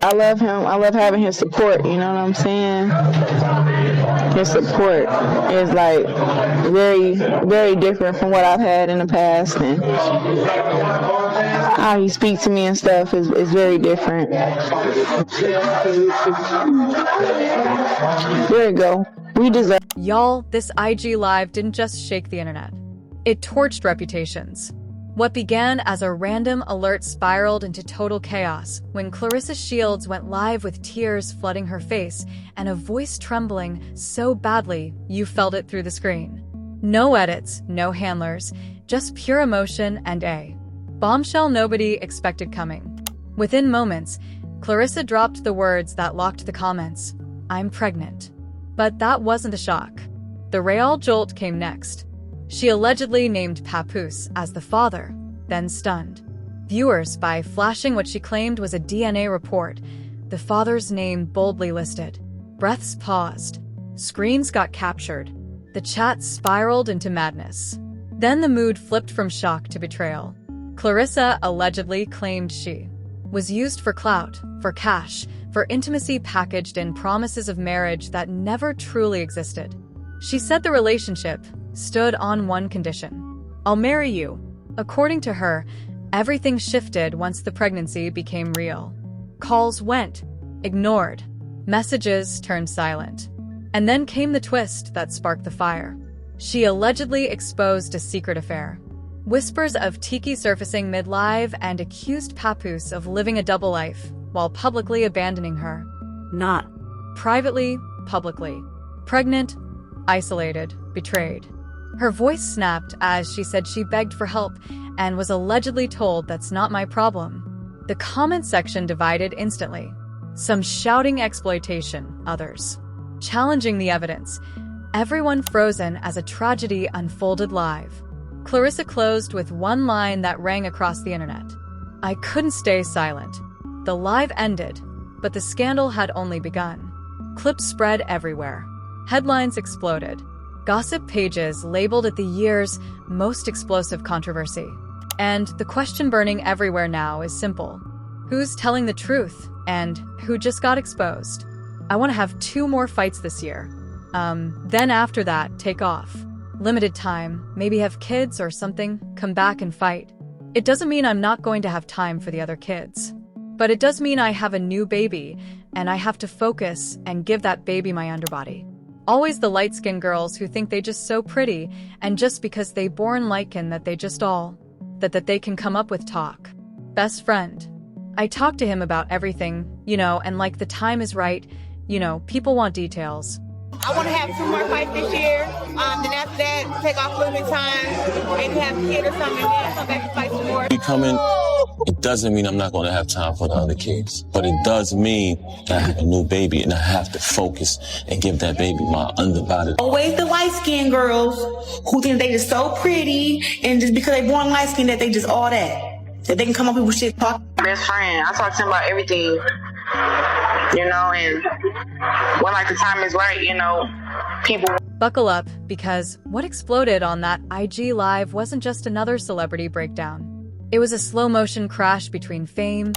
I love him. I love having his support, you know what I'm saying? His support is like very, very different from what I've had in the past, and how he speaks to me and stuff is very different. There you go. We deserve. Y'all, this IG Live didn't just shake the internet. It torched reputations. What began as a random alert spiraled into total chaos when Claressa Shields went live with tears flooding her face and a voice trembling so badly you felt it through the screen. No edits, no handlers, just pure emotion and a bombshell nobody expected coming. Within moments, Claressa dropped the words that locked the comments. "I'm pregnant." But that wasn't a shock. The real jolt came next. She allegedly named Papoose as the father, then stunned viewers by flashing what she claimed was a DNA report, the father's name boldly listed. Breaths paused. Screens got captured. The chat spiraled into madness. Then the mood flipped from shock to betrayal. Claressa allegedly claimed she was used for clout, for cash, for intimacy packaged in promises of marriage that never truly existed. She said the relationship stood on one condition: "I'll marry you." According to her, everything shifted once the pregnancy became real. Calls went ignored. Messages turned silent. And then came the twist that sparked the fire. She allegedly exposed a secret affair. Whispers of Tiki surfacing mid-live and accused Papoose of living a double life while publicly abandoning her. Not privately, publicly. Pregnant, isolated, betrayed. Her voice snapped as she said she begged for help and was allegedly told, "That's not my problem." The comment section divided instantly. Some shouting exploitation, others challenging the evidence. Everyone frozen as a tragedy unfolded live. Claressa closed with one line that rang across the internet. "I couldn't stay silent." The live ended, but the scandal had only begun. Clips spread everywhere. Headlines exploded. Gossip pages labeled it the year's most explosive controversy. And the question burning everywhere now is simple. Who's telling the truth, and who just got exposed? I want to have 2 more fights this year. Then after that, take off. Limited time, maybe have kids or something, come back and fight. It doesn't mean I'm not going to have time for the other kids. But it does mean I have a new baby, and I have to focus and give that baby my underbody. Always the light-skinned girls who think they just so pretty, and just because they born liken that they just all, that they can come up with talk. Best friend. I talked to him about everything, and like the time is right, people want details. I want to have 2 more fights this year. Then after that, take off a little bit of time, maybe have a kid or something, and then come back and fight some more. Becoming, it doesn't mean I'm not going to have time for the other kids, but it does mean that I have a new baby and I have to focus and give that baby my underbody. Always the light-skinned girls who think they just so pretty, and just because they born light-skinned that they just all that they can come up with shit talk. Best friend. I talk to him about everything, and when like the time is right, people. Buckle up, because what exploded on that IG Live wasn't just another celebrity breakdown. It was a slow-motion crash between fame,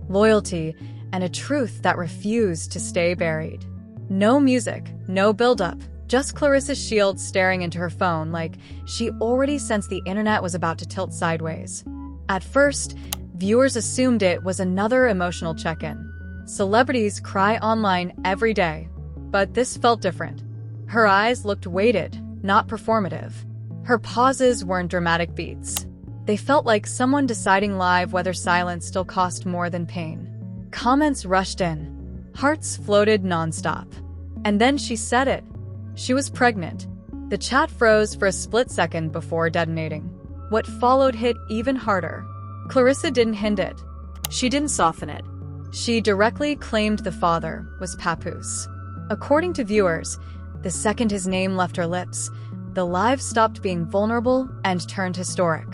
loyalty, and a truth that refused to stay buried. No music, no build-up, just Claressa Shields staring into her phone like she already sensed the internet was about to tilt sideways. At first, viewers assumed it was another emotional check-in. Celebrities cry online every day, but this felt different. Her eyes looked weighted, not performative. Her pauses weren't dramatic beats. They felt like someone deciding live whether silence still cost more than pain. Comments rushed in. Hearts floated nonstop. And then she said it. She was pregnant. The chat froze for a split second before detonating. What followed hit even harder. Claressa didn't hint it. She didn't soften it. She directly claimed the father was Papoose. According to viewers, the second his name left her lips, the live stopped being vulnerable and turned historic.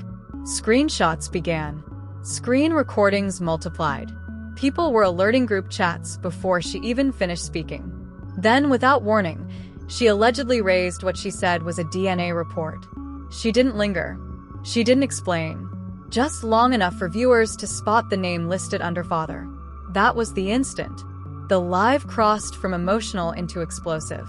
Screenshots began. Screen recordings multiplied. People were alerting group chats before she even finished speaking. Then, without warning, she allegedly raised what she said was a DNA report. She didn't linger. She didn't explain. Just long enough for viewers to spot the name listed under father. That was the instant. The live crossed from emotional into explosive.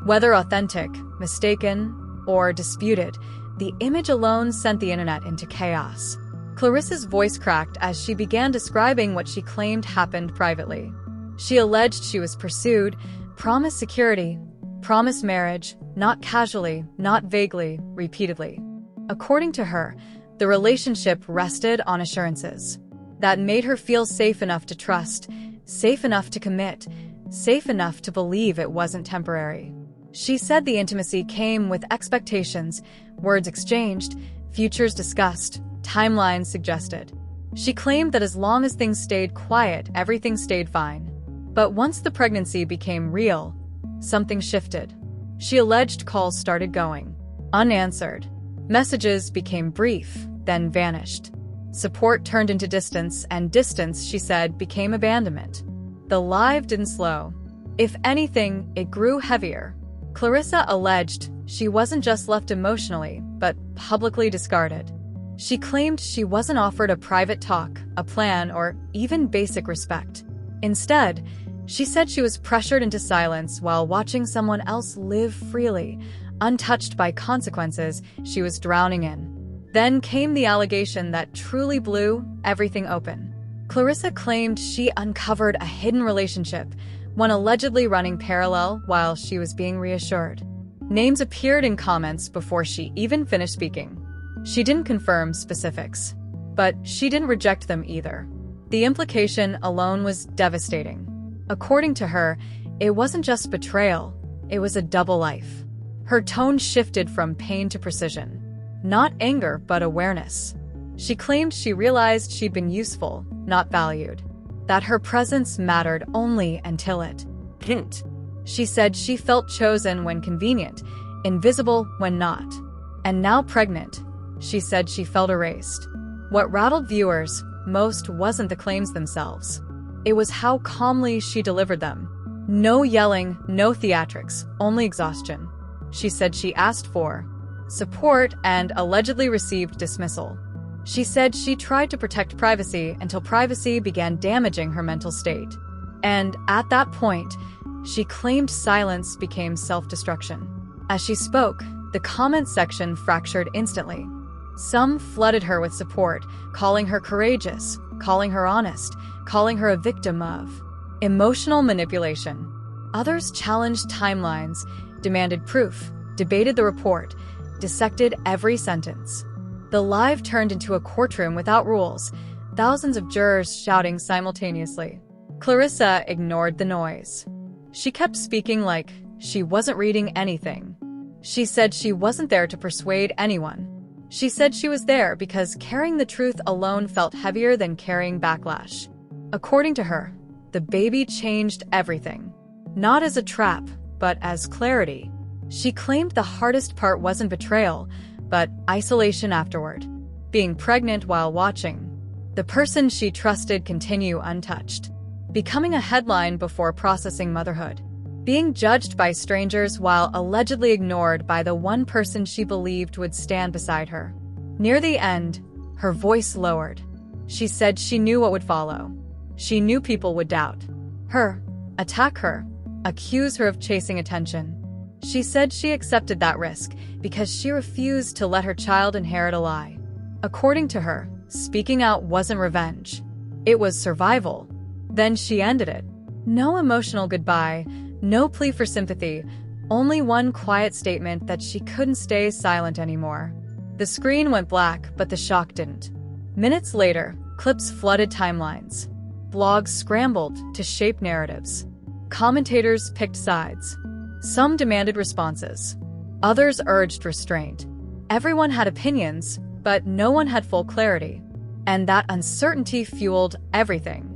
Whether authentic, mistaken, or disputed, the image alone sent the internet into chaos. Clarissa's voice cracked as she began describing what she claimed happened privately. She alleged she was pursued, promised security, promised marriage, not casually, not vaguely, repeatedly. According to her, the relationship rested on assurances that made her feel safe enough to trust, safe enough to commit, safe enough to believe it wasn't temporary. She said the intimacy came with expectations, words exchanged, futures discussed, timelines suggested. She claimed that as long as things stayed quiet, everything stayed fine. But once the pregnancy became real, something shifted. She alleged calls started going unanswered. Messages became brief, then vanished. Support turned into distance, and distance, she said, became abandonment. The live didn't slow. If anything, it grew heavier. Claressa alleged she wasn't just left emotionally, but publicly discarded. She claimed she wasn't offered a private talk, a plan, or even basic respect. Instead, she said she was pressured into silence while watching someone else live freely, untouched by consequences she was drowning in. Then came the allegation that truly blew everything open. Claressa claimed she uncovered a hidden relationship, one allegedly running parallel while she was being reassured. Names appeared in comments before she even finished speaking. She didn't confirm specifics, but she didn't reject them either. The implication alone was devastating. According to her, it wasn't just betrayal, it was a double life. Her tone shifted from pain to precision. Not anger, but awareness. She claimed she realized she'd been useful, not valued. That her presence mattered only until it didn't. She said she felt chosen when convenient, invisible when not. And now pregnant, she said she felt erased. What rattled viewers most wasn't the claims themselves. It was how calmly she delivered them. No yelling, no theatrics, only exhaustion. She said she asked for support and allegedly received dismissal. She said she tried to protect privacy until privacy began damaging her mental state. And at that point, she claimed silence became self-destruction. As she spoke, the comment section fractured instantly. Some flooded her with support, calling her courageous, calling her honest, calling her a victim of emotional manipulation. Others challenged timelines, demanded proof, debated the report, dissected every sentence. The live turned into a courtroom without rules, thousands of jurors shouting simultaneously. Claressa ignored the noise. She kept speaking like she wasn't reading anything. She said she wasn't there to persuade anyone. She said she was there because carrying the truth alone felt heavier than carrying backlash. According to her, the baby changed everything. Not as a trap, but as clarity. She claimed the hardest part wasn't betrayal, but isolation afterward. Being pregnant while watching the person she trusted continue untouched. Becoming a headline before processing motherhood. Being judged by strangers while allegedly ignored by the one person she believed would stand beside her. Near the end, her voice lowered. She said she knew what would follow. She knew people would doubt her, attack her, accuse her of chasing attention. She said she accepted that risk because she refused to let her child inherit a lie. According to her, speaking out wasn't revenge. It was survival. Then she ended it. No emotional goodbye, no plea for sympathy, only one quiet statement that she couldn't stay silent anymore. The screen went black, but the shock didn't. Minutes later, clips flooded timelines. Blogs scrambled to shape narratives. Commentators picked sides. Some demanded responses. Others urged restraint. Everyone had opinions, but no one had full clarity. And that uncertainty fueled everything.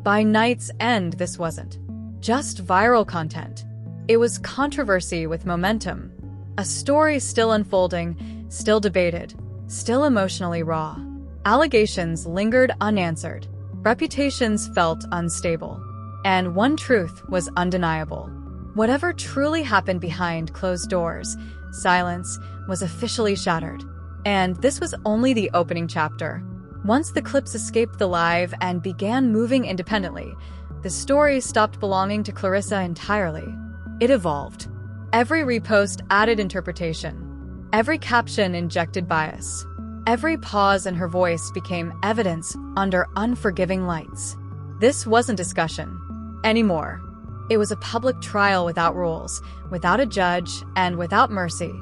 By night's end, this wasn't just viral content. It was controversy with momentum. A story still unfolding, still debated, still emotionally raw. Allegations lingered unanswered. Reputations felt unstable. And one truth was undeniable. Whatever truly happened behind closed doors, silence was officially shattered. And this was only the opening chapter. Once the clips escaped the live and began moving independently, the story stopped belonging to Claressa entirely. It evolved. Every repost added interpretation. Every caption injected bias. Every pause in her voice became evidence under unforgiving lights. This wasn't discussion anymore. It was a public trial without rules, without a judge, and without mercy.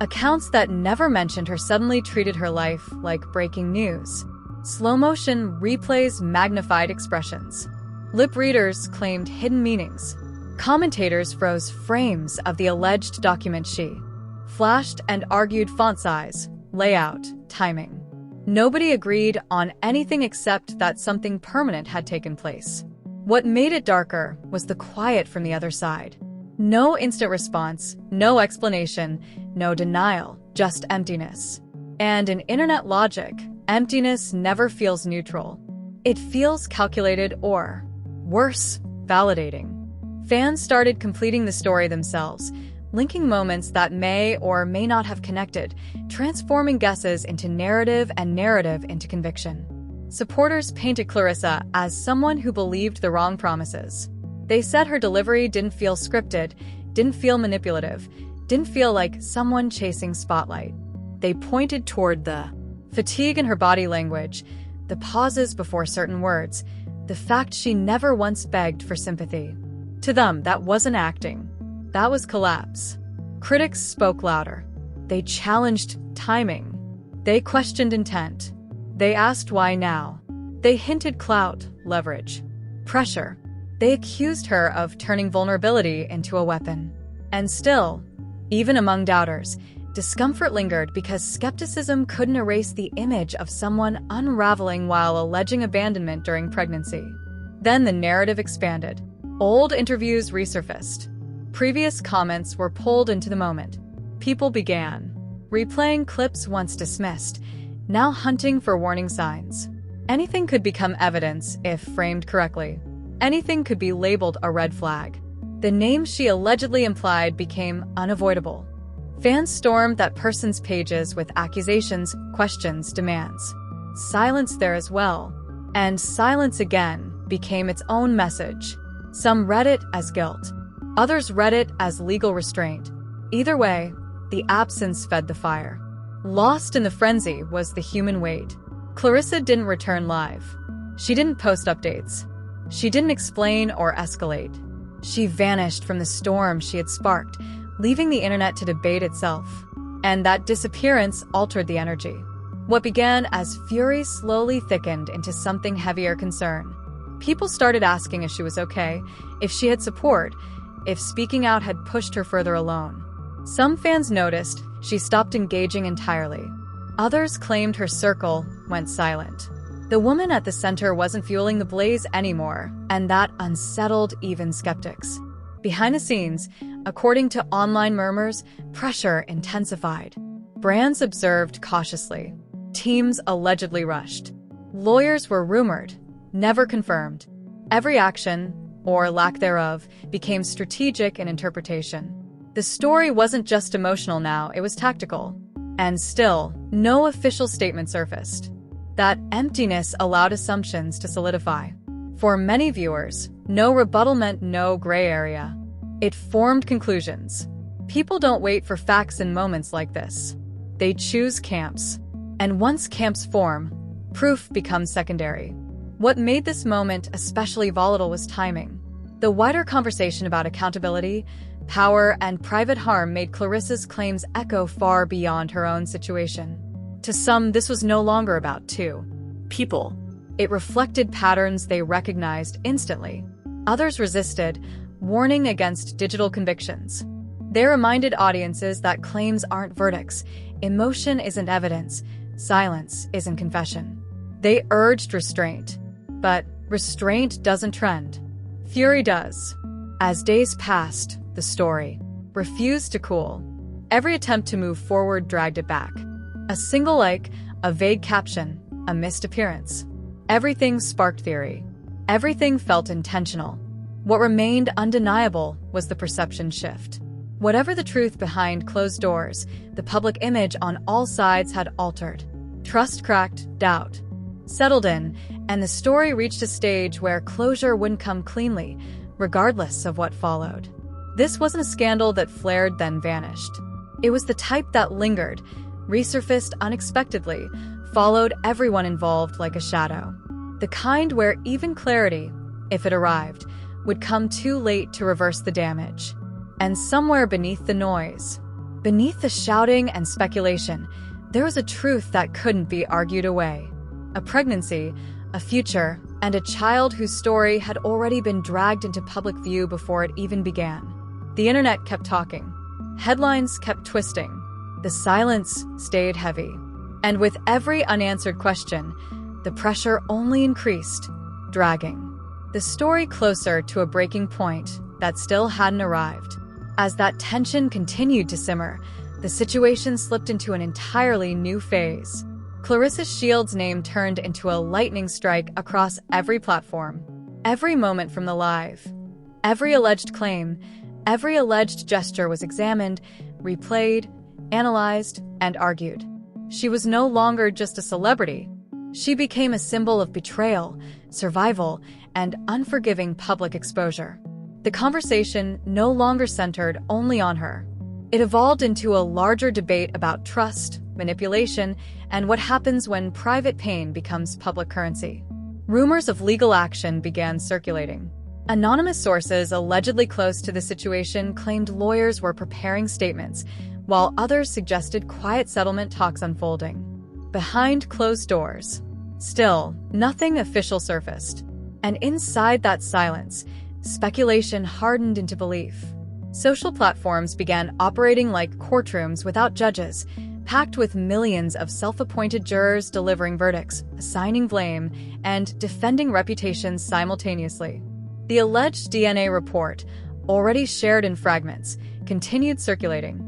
Accounts that never mentioned her suddenly treated her life like breaking news. Slow-motion replays magnified expressions. Lip readers claimed hidden meanings. Commentators froze frames of the alleged document she flashed and argued font size, layout, timing. Nobody agreed on anything except that something permanent had taken place. What made it darker was the quiet from the other side. No instant response, no explanation, no denial, just emptiness. And in internet logic, emptiness never feels neutral. It feels calculated or, worse, validating. Fans started completing the story themselves, linking moments that may or may not have connected, transforming guesses into narrative and narrative into conviction. Supporters painted Claressa as someone who believed the wrong promises. They said her delivery didn't feel scripted, didn't feel manipulative, didn't feel like someone chasing spotlight. They pointed toward the fatigue in her body language, the pauses before certain words, the fact she never once begged for sympathy. To them, that wasn't acting. That was collapse. Critics spoke louder. They challenged timing. They questioned intent. They asked why now. They hinted clout, leverage, pressure. They accused her of turning vulnerability into a weapon. And still, even among doubters, discomfort lingered because skepticism couldn't erase the image of someone unraveling while alleging abandonment during pregnancy. Then the narrative expanded. Old interviews resurfaced. Previous comments were pulled into the moment. People began replaying clips once dismissed, now hunting for warning signs. Anything could become evidence if framed correctly. Anything could be labeled a red flag. The names she allegedly implied became unavoidable. Fans stormed that person's pages with accusations, questions, demands. Silence there as well. And silence again became its own message. Some read it as guilt. Others read it as legal restraint. Either way, the absence fed the fire. Lost in the frenzy was the human weight. Claressa didn't return live. She didn't post updates. She didn't explain or escalate. She vanished from the storm she had sparked, leaving the internet to debate itself. And that disappearance altered the energy. What began as fury slowly thickened into something heavier concern. People started asking if she was okay, if she had support, if speaking out had pushed her further alone. Some fans noticed she stopped engaging entirely. Others claimed her circle went silent. The woman at the center wasn't fueling the blaze anymore, and that unsettled even skeptics. Behind the scenes, according to online murmurs, pressure intensified. Brands observed cautiously. Teams allegedly rushed. Lawyers were rumored, never confirmed. Every action, or lack thereof, became strategic in interpretation. The story wasn't just emotional now, it was tactical. And still, no official statement surfaced. That emptiness allowed assumptions to solidify. For many viewers, no rebuttal meant no gray area. It formed conclusions. People don't wait for facts in moments like this. They choose camps. And once camps form, proof becomes secondary. What made this moment especially volatile was timing. The wider conversation about accountability, power, and private harm made Claressa's claims echo far beyond her own situation. To some, this was no longer about two people. It reflected patterns they recognized instantly. Others resisted, warning against digital convictions. They reminded audiences that claims aren't verdicts, emotion isn't evidence, silence isn't confession. They urged restraint. But restraint doesn't trend. Fury does. As days passed, the story refused to cool. Every attempt to move forward dragged it back. A single like, a vague caption, a missed appearance. Everything sparked theory. Everything felt intentional. What remained undeniable was the perception shift. Whatever the truth behind closed doors, the public image on all sides had altered. Trust cracked, doubt settled in, and the story reached a stage where closure wouldn't come cleanly, regardless of what followed. This wasn't a scandal that flared then vanished. It was the type that lingered, resurfaced unexpectedly, followed everyone involved like a shadow. The kind where even clarity, if it arrived, would come too late to reverse the damage. And somewhere beneath the noise, beneath the shouting and speculation, there was a truth that couldn't be argued away. A pregnancy, a future, and a child whose story had already been dragged into public view before it even began. The internet kept talking. Headlines kept twisting. The silence stayed heavy. And with every unanswered question, the pressure only increased, dragging the story closer to a breaking point that still hadn't arrived. As that tension continued to simmer, the situation slipped into an entirely new phase. Claressa Shields' name turned into a lightning strike across every platform. Every moment from the live, every alleged claim, every alleged gesture was examined, replayed, analyzed, and argued. She was no longer just a celebrity. She became a symbol of betrayal, survival, and unforgiving public exposure. The conversation no longer centered only on her. It evolved into a larger debate about trust, manipulation, and what happens when private pain becomes public currency. Rumors of legal action began circulating. Anonymous sources allegedly close to the situation claimed lawyers were preparing statements, while others suggested quiet settlement talks unfolding behind closed doors. Still, nothing official surfaced. And inside that silence, speculation hardened into belief. Social platforms began operating like courtrooms without judges, packed with millions of self-appointed jurors delivering verdicts, assigning blame, and defending reputations simultaneously. The alleged DNA report, already shared in fragments, continued circulating.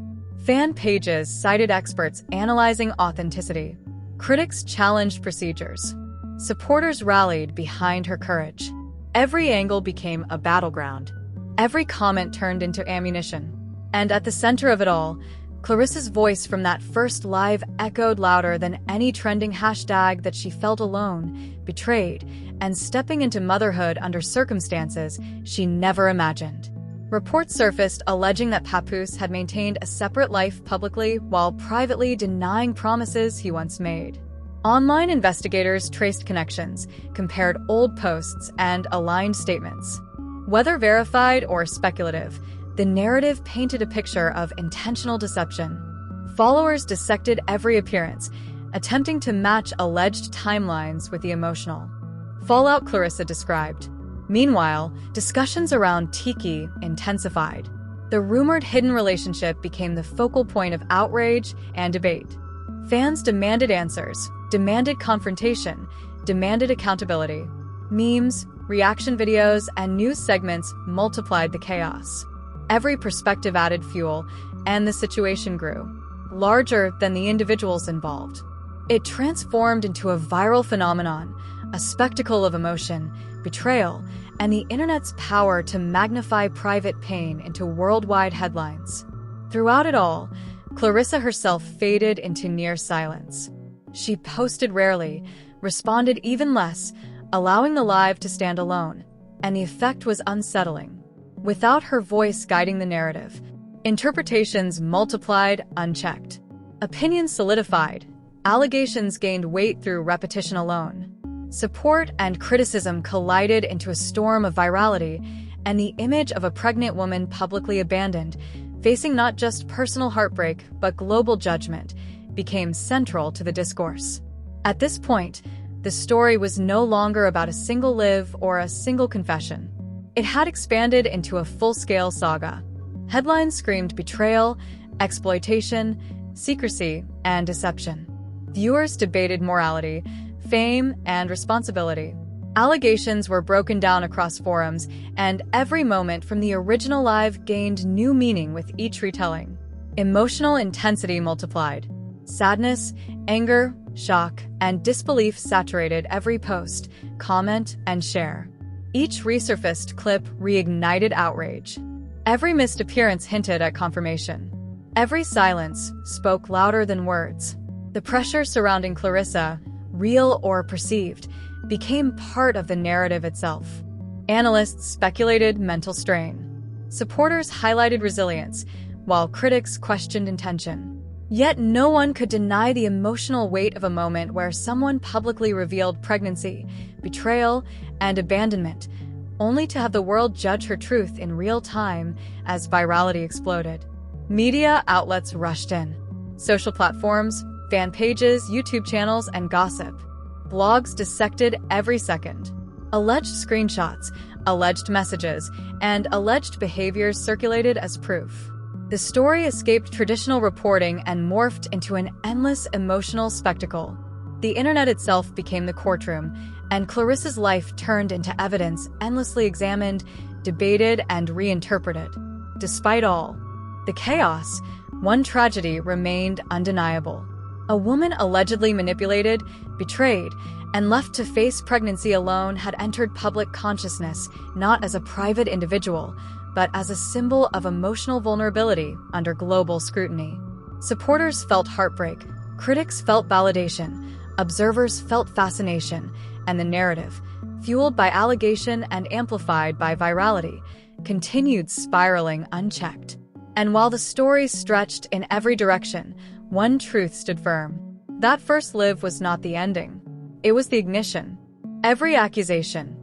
Fan pages cited experts analyzing authenticity. Critics challenged procedures. Supporters rallied behind her courage. Every angle became a battleground. Every comment turned into ammunition. And at the center of it all, Claressa's voice from that first live echoed louder than any trending hashtag that she felt alone, betrayed, and stepping into motherhood under circumstances she never imagined. Reports surfaced alleging that Papoose had maintained a separate life publicly while privately denying promises he once made. Online investigators traced connections, compared old posts, and aligned statements. Whether verified or speculative, the narrative painted a picture of intentional deception. Followers dissected every appearance, attempting to match alleged timelines with the emotional fallout Claressa described. Meanwhile, discussions around Tiki intensified. The rumored hidden relationship became the focal point of outrage and debate. Fans demanded answers, demanded confrontation, demanded accountability. Memes, reaction videos, and news segments multiplied the chaos. Every perspective added fuel, and the situation grew, larger than the individuals involved. It transformed into a viral phenomenon, a spectacle of emotion, betrayal, and the internet's power to magnify private pain into worldwide headlines. Throughout it all, Claressa herself faded into near silence. She posted rarely, responded even less, allowing the live to stand alone, and the effect was unsettling. Without her voice guiding the narrative, interpretations multiplied unchecked. Opinions solidified, allegations gained weight through repetition alone. Support and criticism collided into a storm of virality, and the image of a pregnant woman publicly abandoned, facing not just personal heartbreak but global judgment, became central to the discourse. At this point, the story was no longer about a single live or a single confession. It had expanded into a full-scale saga. Headlines screamed betrayal, exploitation, secrecy, and deception. Viewers debated morality, fame, and responsibility. Allegations were broken down across forums, and every moment from the original live gained new meaning with each retelling. Emotional intensity multiplied. Sadness, anger, shock, and disbelief saturated every post, comment, and share. Each resurfaced clip reignited outrage. Every missed appearance hinted at confirmation. Every silence spoke louder than words. The pressure surrounding Claressa, real or perceived, became part of the narrative itself. Analysts speculated mental strain. Supporters highlighted resilience, while critics questioned intention. Yet no one could deny the emotional weight of a moment where someone publicly revealed pregnancy, betrayal, and abandonment, only to have the world judge her truth in real time as virality exploded. Media outlets rushed in. Social platforms, fan pages, YouTube channels, and gossip. Blogs dissected every second. Alleged screenshots, alleged messages, and alleged behaviors circulated as proof. The story escaped traditional reporting and morphed into an endless emotional spectacle. The internet itself became the courtroom, and Claressa's life turned into evidence endlessly examined, debated, and reinterpreted. Despite all the chaos, one tragedy remained undeniable. A woman allegedly manipulated, betrayed, and left to face pregnancy alone had entered public consciousness not as a private individual, but as a symbol of emotional vulnerability under global scrutiny. Supporters felt heartbreak, critics felt validation, observers felt fascination, and the narrative, fueled by allegation and amplified by virality, continued spiraling unchecked. And while the story stretched in every direction, one truth stood firm. That first live was not the ending. It was the ignition. Every accusation,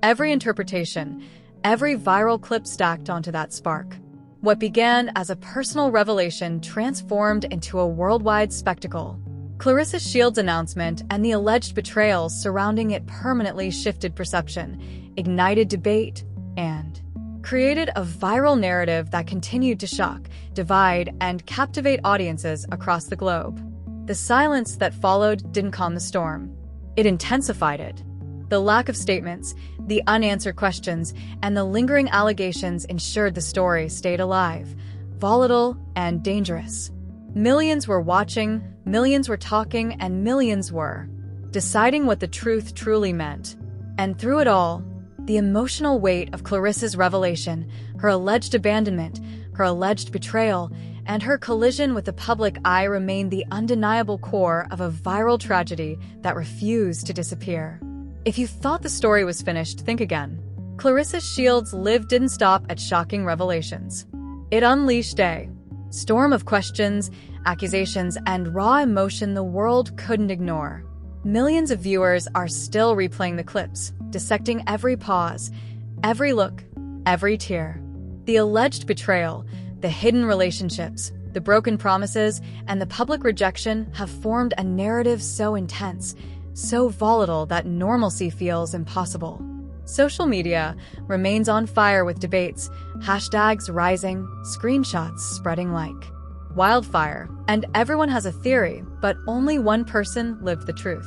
every interpretation, every viral clip stacked onto that spark. What began as a personal revelation transformed into a worldwide spectacle. Claressashields' announcement and the alleged betrayals surrounding it permanently shifted perception, ignited debate, and created a viral narrative that continued to shock, divide, and captivate audiences across the globe. The silence that followed didn't calm the storm. It intensified it. The lack of statements, the unanswered questions, and the lingering allegations ensured the story stayed alive, volatile, and dangerous. Millions were watching, millions were talking, and millions were deciding what the truth truly meant. And through it all, the emotional weight of Claressa's revelation, her alleged abandonment, her alleged betrayal, and her collision with the public eye remained the undeniable core of a viral tragedy that refused to disappear. If you thought the story was finished, think again. Claressashields' live didn't stop at shocking revelations. It unleashed a storm of questions, accusations, and raw emotion the world couldn't ignore. Millions of viewers are still replaying the clips, dissecting every pause, every look, every tear. The alleged betrayal, the hidden relationships, the broken promises, and the public rejection have formed a narrative so intense, so volatile that normalcy feels impossible. Social media remains on fire with debates, hashtags rising, screenshots spreading like wildfire, and everyone has a theory, but only one person lived the truth.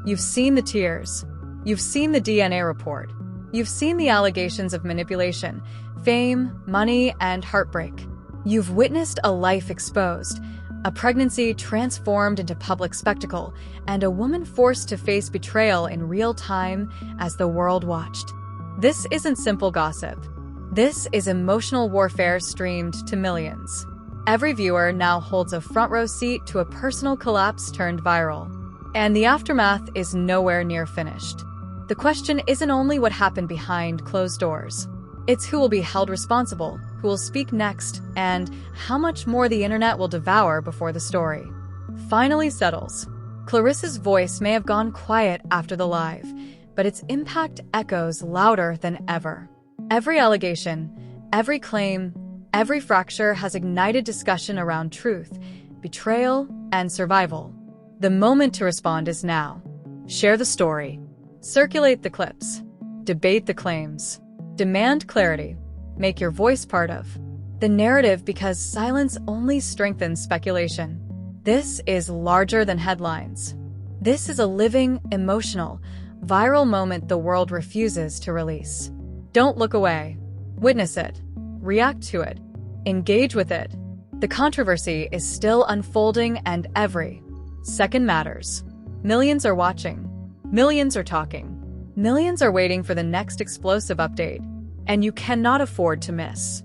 You've seen the tears. You've seen the DNA report. You've seen the allegations of manipulation, fame, money, and heartbreak. You've witnessed a life exposed, a pregnancy transformed into public spectacle, and a woman forced to face betrayal in real time as the world watched. This isn't simple gossip. This is emotional warfare streamed to millions. Every viewer now holds a front row seat to a personal collapse turned viral. And the aftermath is nowhere near finished. The question isn't only what happened behind closed doors. It's who will be held responsible, who will speak next, and how much more the internet will devour before the story finally settles. Claressa's voice may have gone quiet after the live, but its impact echoes louder than ever. Every allegation, every claim, every fracture has ignited discussion around truth, betrayal, and survival. The moment to respond is now. Share the story. Circulate the clips. Debate the claims. Demand clarity. Make your voice part of the narrative because silence only strengthens speculation. This is larger than headlines. This is a living, emotional, viral moment the world refuses to release. Don't look away. Witness it. React to it. Engage with it. The controversy is still unfolding and every second matters. Millions are watching. Millions are talking. Millions are waiting for the next explosive update. And you cannot afford to miss.